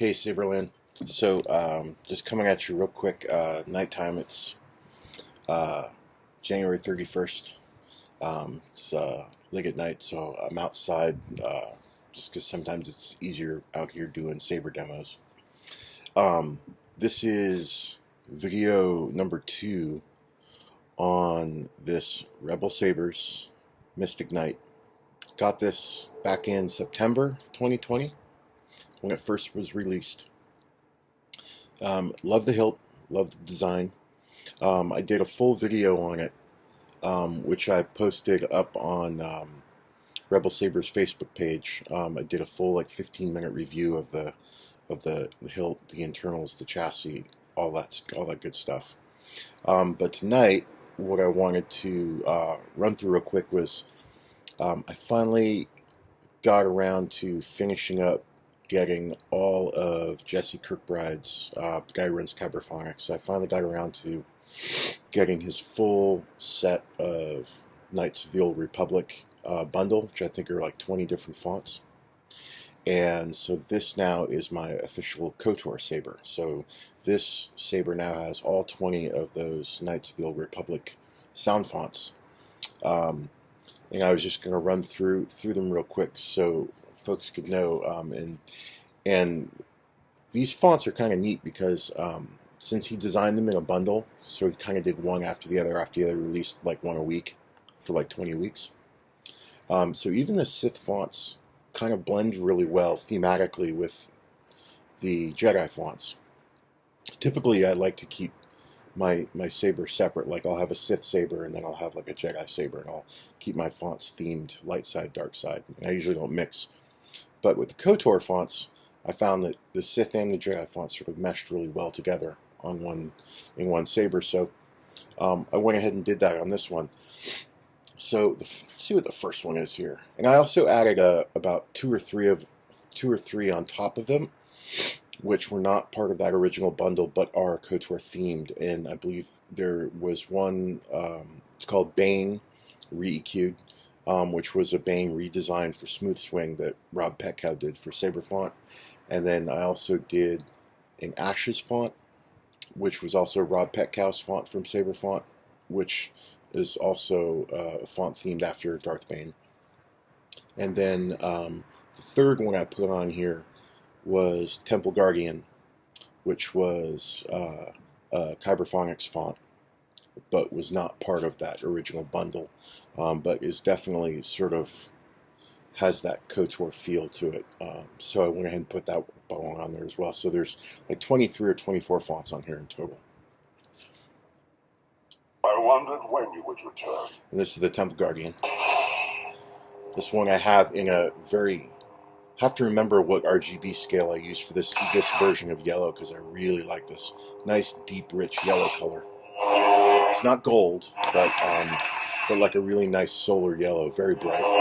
Hey Saberland, so just coming at you real quick, nighttime, it's January 31st, it's late at night, so I'm outside, just because sometimes it's easier out here doing saber demos. This is video number 2 on this Rebel Sabers Mystic Knight. Got this back in September 2020. When it first was released. Love the hilt, love the design. I did a full video on it, which I posted up on Rebel Saber's Facebook page. I did a full 15-minute review of the hilt, the internals, the chassis, all that good stuff. But tonight, what I wanted to run through real quick was I finally got around to finishing up getting all of Jesse Kirkbride's, the guy who runs Kyberphonic, so I finally got around to getting his full set of Knights of the Old Republic bundle, which I think are 20 different fonts. And so this now is my official KOTOR saber. So this saber now has all 20 of those Knights of the Old Republic sound fonts. And I was just going to run through them real quick so folks could know. And these fonts are kind of neat because since he designed them in a bundle, so he kind of did one after the other, released one a week for 20 weeks. So even the Sith fonts kind of blend really well thematically with the Jedi fonts. Typically, I like to keep my saber separate. I'll have a Sith saber and then I'll have a Jedi saber, and I'll keep my fonts themed light side, dark side. And I usually don't mix. But with the KOTOR fonts, I found that the Sith and the Jedi fonts sort of meshed really well together in one saber. So I went ahead and did that on this one. So let's see what the first one is here. And I also added about two or three on top of them, which were not part of that original bundle, but are KOTOR themed. And I believe there was one, it's called Bane Re-EQ'd, which was a Bane redesign for Smooth Swing that Rob Petkow did for Saber Font. And then I also did an Ashes font, which was also Rob Petkow's font from Saber Font, which is also a font themed after Darth Bane. And then the third one I put on here was TempleGuardian, which was Kyberphonic's font, but was not part of that original bundle, but is definitely sort of has that KOTOR feel to it. So I went ahead and put that one on there as well. So there's 23 or 24 fonts on here in total. I wondered when you would return. And this is the Temp Guardian. This one I have in a very... have to remember what RGB scale I use for this version of yellow, because I really like this nice, deep, rich yellow color. It's not gold, but a really nice solar yellow, very bright.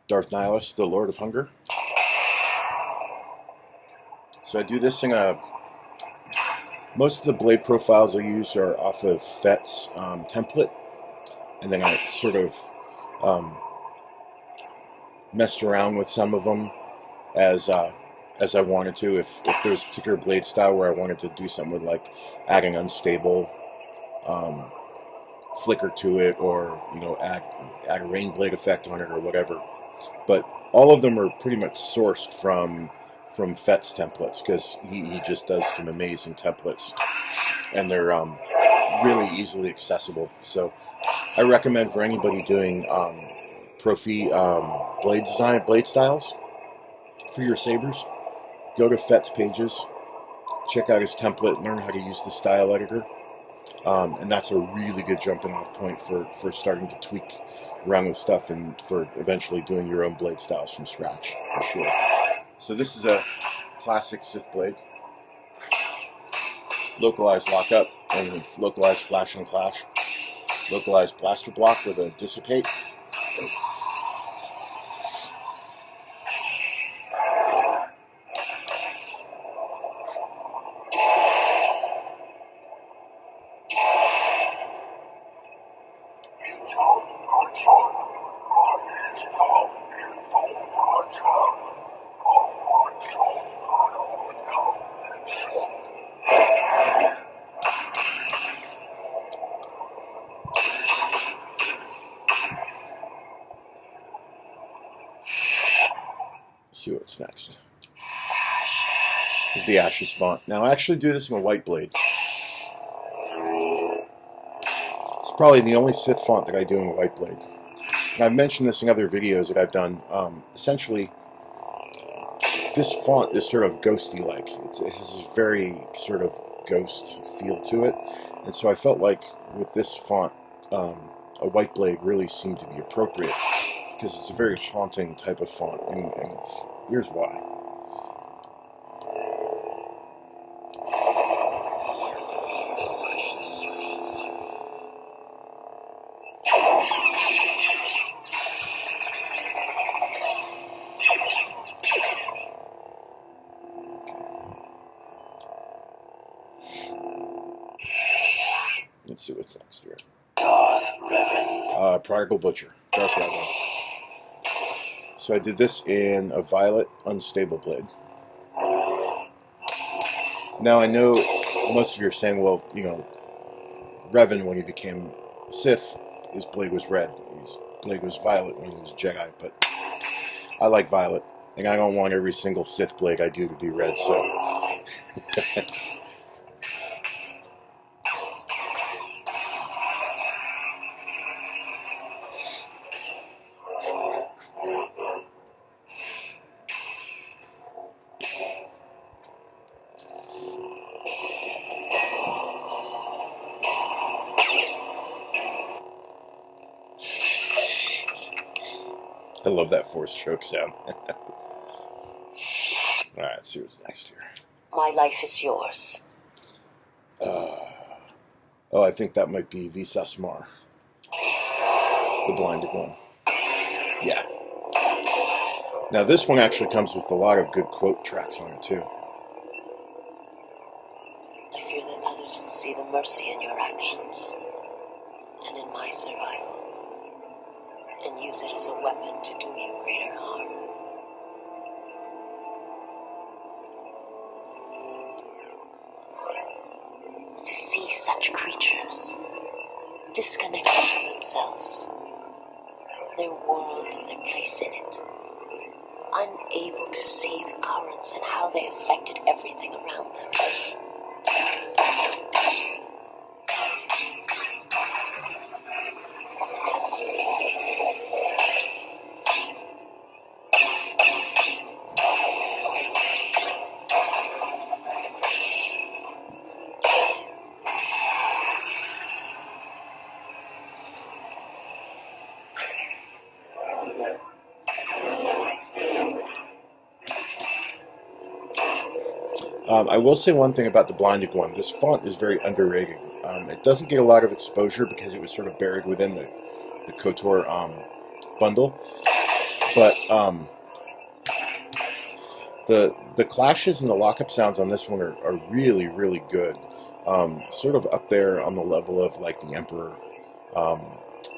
Darth Nihilus, the Lord of Hunger. So I do this in most of the blade profiles I use are off of Fett's template, and then I sort of messed around with some of them as I wanted to. If there's a particular blade style where I wanted to do something with adding unstable flicker to it, or add a rain blade effect on it or whatever. But all of them are pretty much sourced from Fett's templates, because he just does some amazing templates, and they're really easily accessible. So I recommend for anybody doing profi blade styles for your sabers, go to Fett's pages, check out his template, learn how to use the style editor. And that's a really good jumping off point for starting to tweak around with stuff and for eventually doing your own blade styles from scratch, for sure. So this is a classic Sith blade. Localized lockup and localized flash and clash. localized blaster block with a dissipate. See what's next. This is the Ashes font. Now I actually do this in a white blade. It's probably the only Sith font that I do in a white blade. And I've mentioned this in other videos that I've done. Essentially, this font is sort of ghosty-like. It has this very sort of ghost feel to it. And so I felt like with this font, a white blade really seemed to be appropriate, because it's a very haunting type of font, and here's why. Let's see what's next here. Darth, Revan. TheProdigalButcher. Darth Revan. So I did this in a violet unstable blade. Now I know most of you are saying, well, you know, Revan, when he became Sith, his blade was red. His blade was violet when he was Jedi, but I like violet, and I don't want every single Sith blade I do to be red, so... I love that force choke sound. Alright, let's see what's next here. My life is yours. Oh, I think that might be Visas Marr. The Blinded One. Yeah. Now this one actually comes with a lot of good quote tracks on it too. I fear that others will see the mercy in your actions, and in my survival, and use it as a weapon to do you greater harm. To see such creatures disconnected from themselves, their world and their place in it, unable to see the currents and how they affected everything around them. I will say one thing about the Blinded One. This font is very underrated. It doesn't get a lot of exposure because it was sort of buried within the KOTOR bundle. But the clashes and the lockup sounds on this one are really, really good. Sort of up there on the level of like the Emperor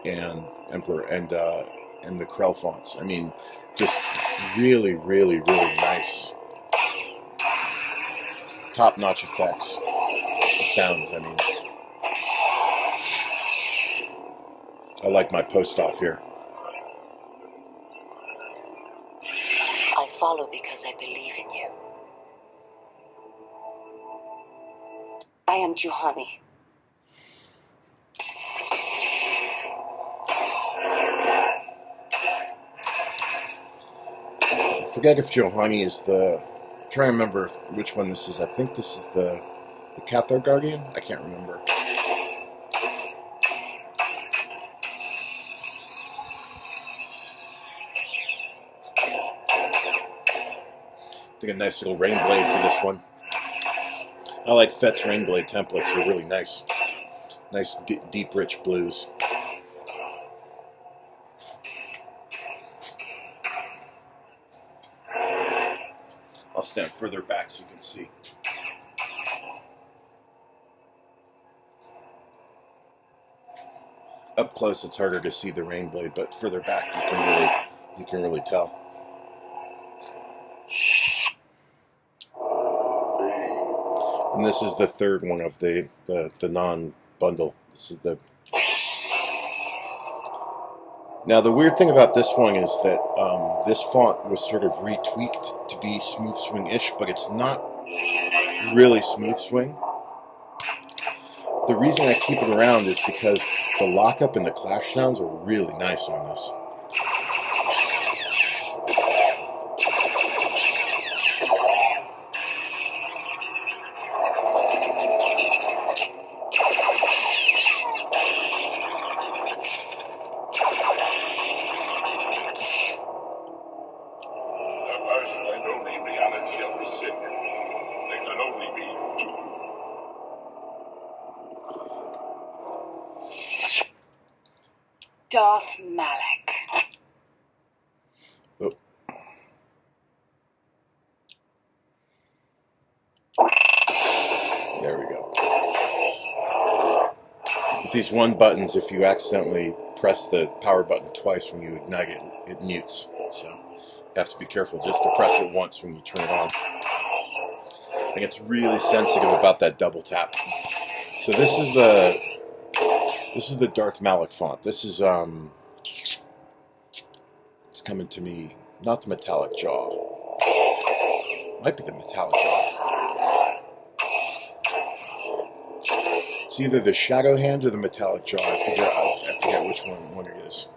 and the Krell fonts. I mean, just really, really, really nice. Top-notch effects. The sounds, I mean. I like my post-off here. I follow because I believe in you. I am Juhani. I forget if Juhani is the... I'm trying to remember which one this is. I think this is the Cathode Guardian? I can't remember. I think a nice little rain blade for this one. I like Fett's rain blade templates. They're really nice. Nice deep, rich blues. I'll stand further back so you can see. Up close, it's harder to see the rain blade, but further back, you can really tell. And this is the third one of the non-bundle. This is the. Now the weird thing about this one is that this font was sort of retweaked to be smooth swing-ish, but it's not really smooth swing. The reason I keep it around is because the lockup and the clash sounds are really nice on this. Darth Malik. Oh. There we go. With these one buttons, if you accidentally press the power button twice when you ignite it, it mutes. So you have to be careful just to press it once when you turn it on. And it's really sensitive about that double tap. So this is the Darth Malik font. This is it's coming to me, not the metallic jaw. Might be the metallic jaw. It's either the shadow hand or the metallic jaw. I forget which one it is.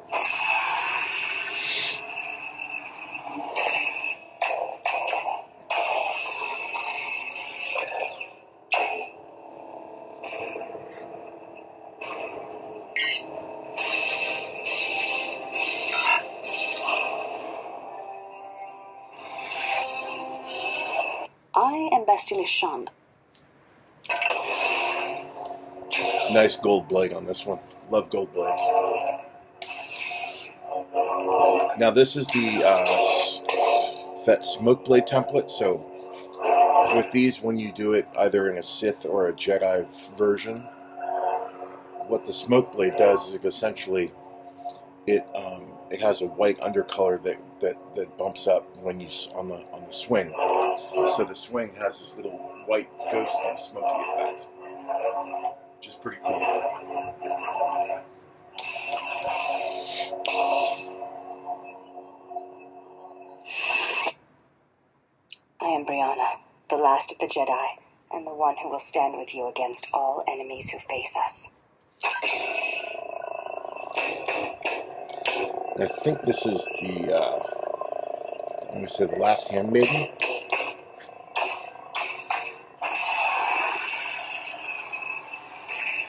I am Bastille Shan. Nice gold blade on this one. Love gold blades. Now this is the FET smoke blade template. So with these, when you do it either in a Sith or a Jedi version, what the smoke blade does is essentially it has a white undercolor that bumps up when you on the swing. So the swing has this little white ghostly smoky effect, which is pretty cool. I am Brianna, the last of the Jedi, and the one who will stand with you against all enemies who face us. I think this is the, I'm going to say the last handmaiden.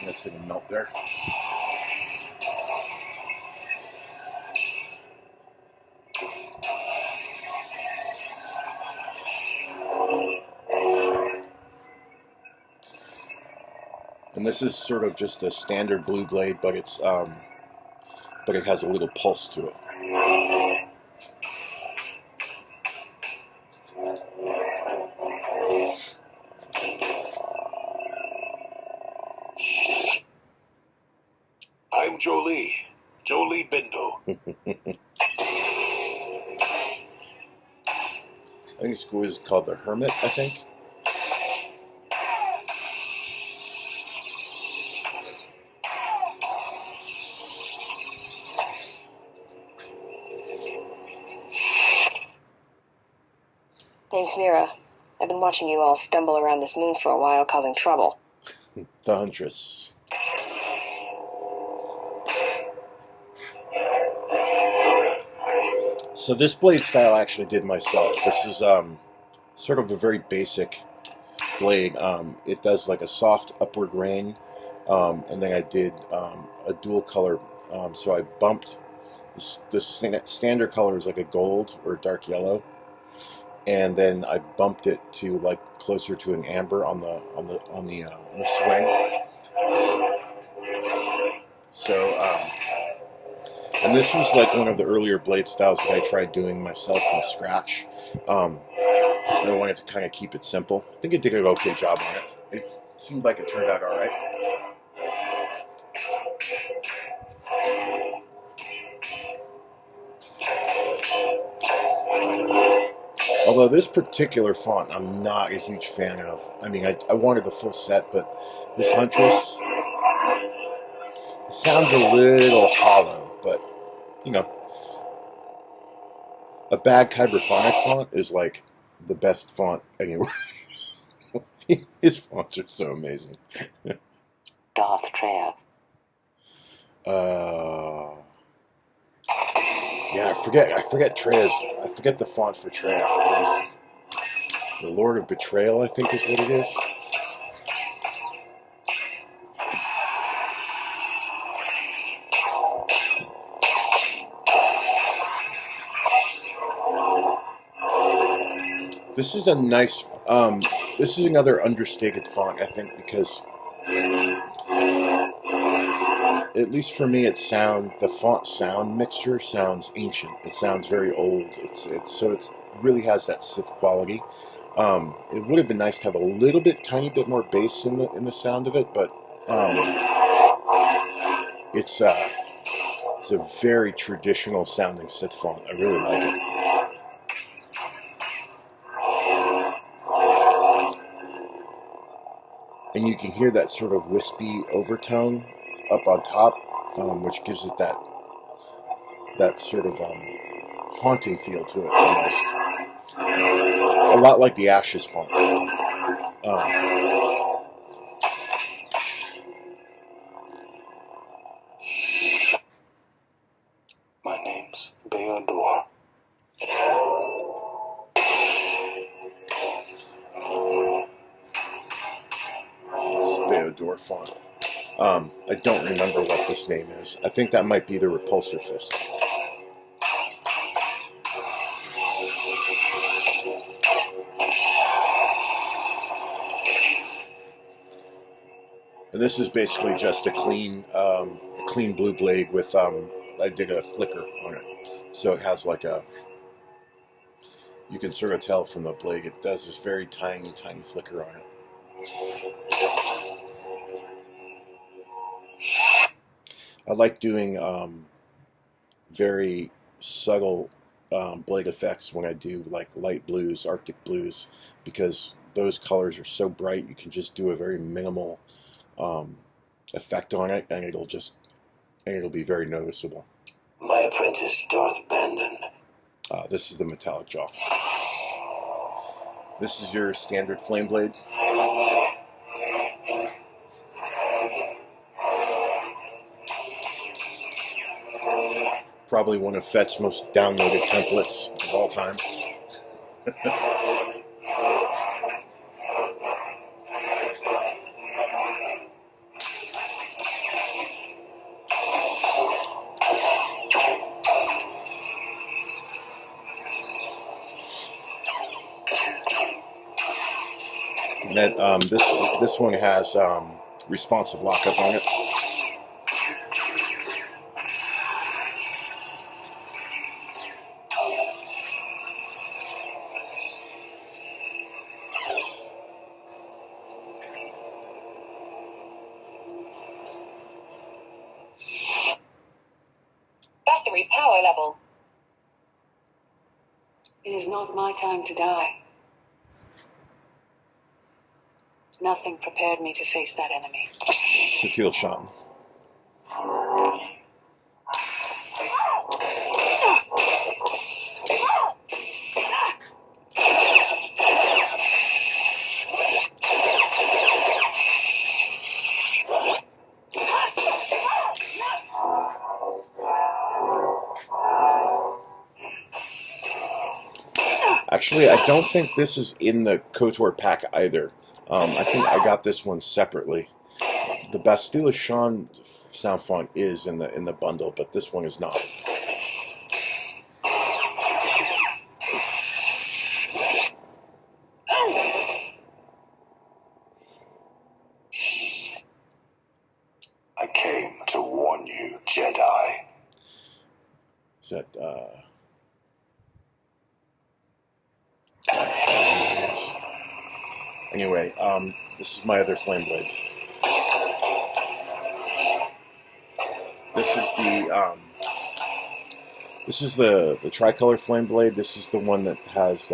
Nice little melt there. And this is sort of just a standard blue blade, but it's but it has a little pulse to it. I'm Jolie Bindo. I think this is called the Hermit, I think. Name's Meetra. I've been watching you all stumble around this moon for a while, causing trouble. The Huntress. So this blade style I actually did myself. This is sort of a very basic blade. It does like a soft upward rain, and then I did a dual color. So I bumped this standard color is like a gold or dark yellow, and then I bumped it to like closer to an amber on the swing. So, and this was like one of the earlier blade styles that I tried doing myself from scratch. I wanted to kind of keep it simple. I think it did an okay job on it. It seemed like it turned out alright. Although this particular font I'm not a huge fan of. I mean, I wanted the full set, but this Huntress, it sounds a little hollow, but, you know, a bad Kyberphonic font is like the best font anywhere. His fonts are so amazing. Darth Treya. Yeah, I forget Treya's. I forget the font for Treya. It was the Lord of Betrayal, I think is what it is. This is a nice, this is another understated font, I think, because, at least for me, the font sound mixture sounds ancient. It sounds very old. So it really has that Sith quality. It would have been nice to have a little bit, tiny bit more bass in the sound of it, but, it's a very traditional sounding Sith font. I really like it. And you can hear that sort of wispy overtone up on top, which gives it that sort of haunting feel to it, almost. A lot like the Ashes font. My name's Beodor. Beodor font. I don't remember what this name is. I think that might be the Repulsor fist. And this is basically just a clean blue blade with I did a flicker on it, so it has like a. You can sort of tell from the blade it does this very tiny flicker on it. I like doing very subtle blade effects when I do like light blues, Arctic blues, because those colors are so bright you can just do a very minimal effect on it, and it'll be very noticeable. My apprentice, Darth Bandon. This is the metallic jaw. This is your standard flame blade. Probably one of Fett's most downloaded templates of all time. And that, this one has responsive lockup on it. Battery power level. It is not my time to die. Nothing prepared me to face that enemy. Satele Shan. Actually, I don't think this is in the KOTOR pack either. I think I got this one separately. The Bastila Shan sound font is in the bundle, but this one is not. I Jedi. Is that, anyway, this is my other flame blade. This is the TriColor Flame blade. This is the one that has,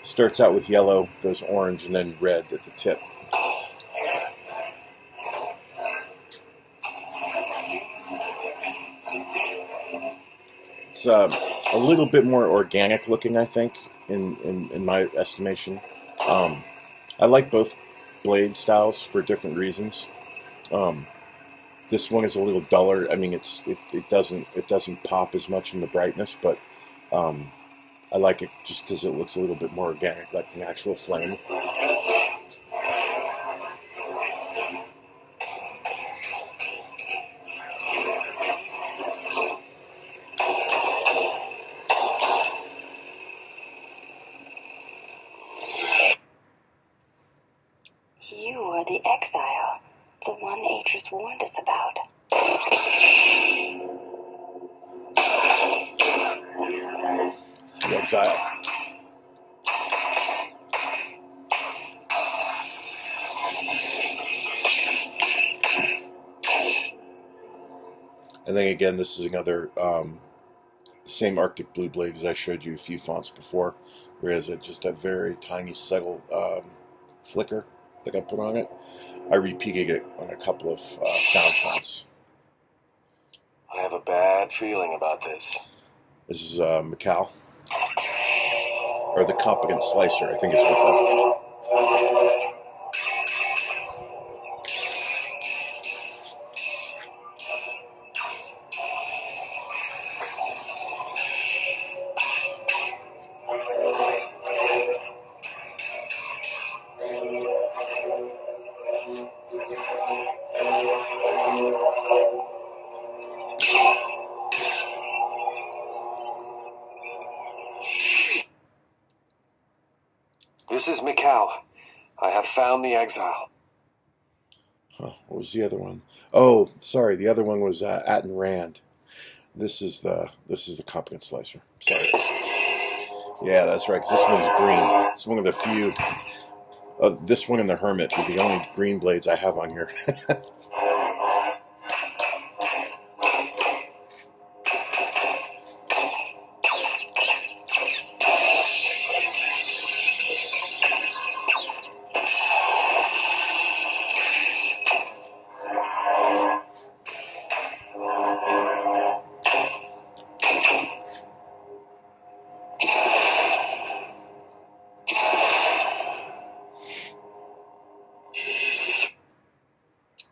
starts out with yellow, goes orange, and then red at the tip. It's a little bit more organic looking, I think, in my estimation. I like both blade styles for different reasons. This one is a little duller. I mean, it doesn't pop as much in the brightness, but I like it just because it looks a little bit more organic, like an actual flame. You are the exile, the one Atris warned us about. It's the exile. And then again, this is another same Arctic blue blade as I showed you a few fonts before, whereas it just a very tiny subtle flicker that I put on it. I repeated it on a couple of sound fonts. I have a bad feeling about this. This is Mical, or TheCompetentSlicer, I think is what This is Mical. I have found the exile. Huh, what was the other one? Oh, sorry, the other one was Atton Rand. This is the TheCompetentSlicer. Sorry. Yeah, that's right, 'cause this one's green. It's one of the few. This one and the Hermit are the only green blades I have on here.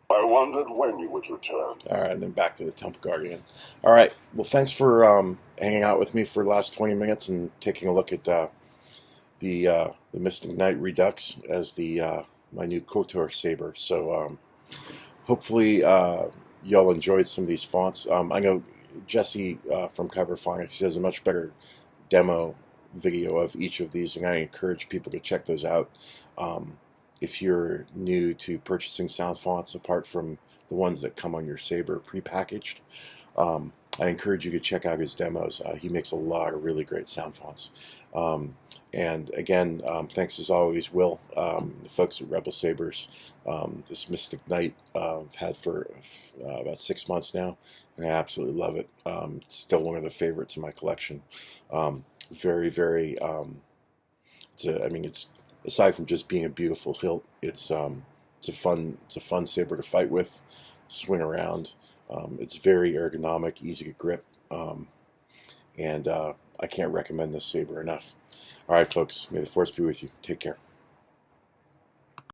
I wondered when you would return. All right, and then back to the TempleGuardian. All right, well, thanks for hanging out with me for the last 20 minutes and taking a look at the Mystic Knight Redux as my new KOTOR saber. So hopefully y'all enjoyed some of these fonts. I know Jesse from Kyberphonic does a much better demo video of each of these, and I encourage people to check those out. If you're new to purchasing sound fonts, apart from the ones that come on your saber prepackaged, I encourage you to check out his demos. He makes a lot of really great sound fonts. And again, thanks as always, Will, the folks at Rebel Sabers. This Mystic Knight I've had for about 6 months now, and I absolutely love it. It's still one of the favorites in my collection. Very, very. It's aside from just being a beautiful hilt, it's a fun saber to fight with, swing around. It's very ergonomic, easy to grip, and I can't recommend this saber enough. All right, folks, may the force be with you. Take care.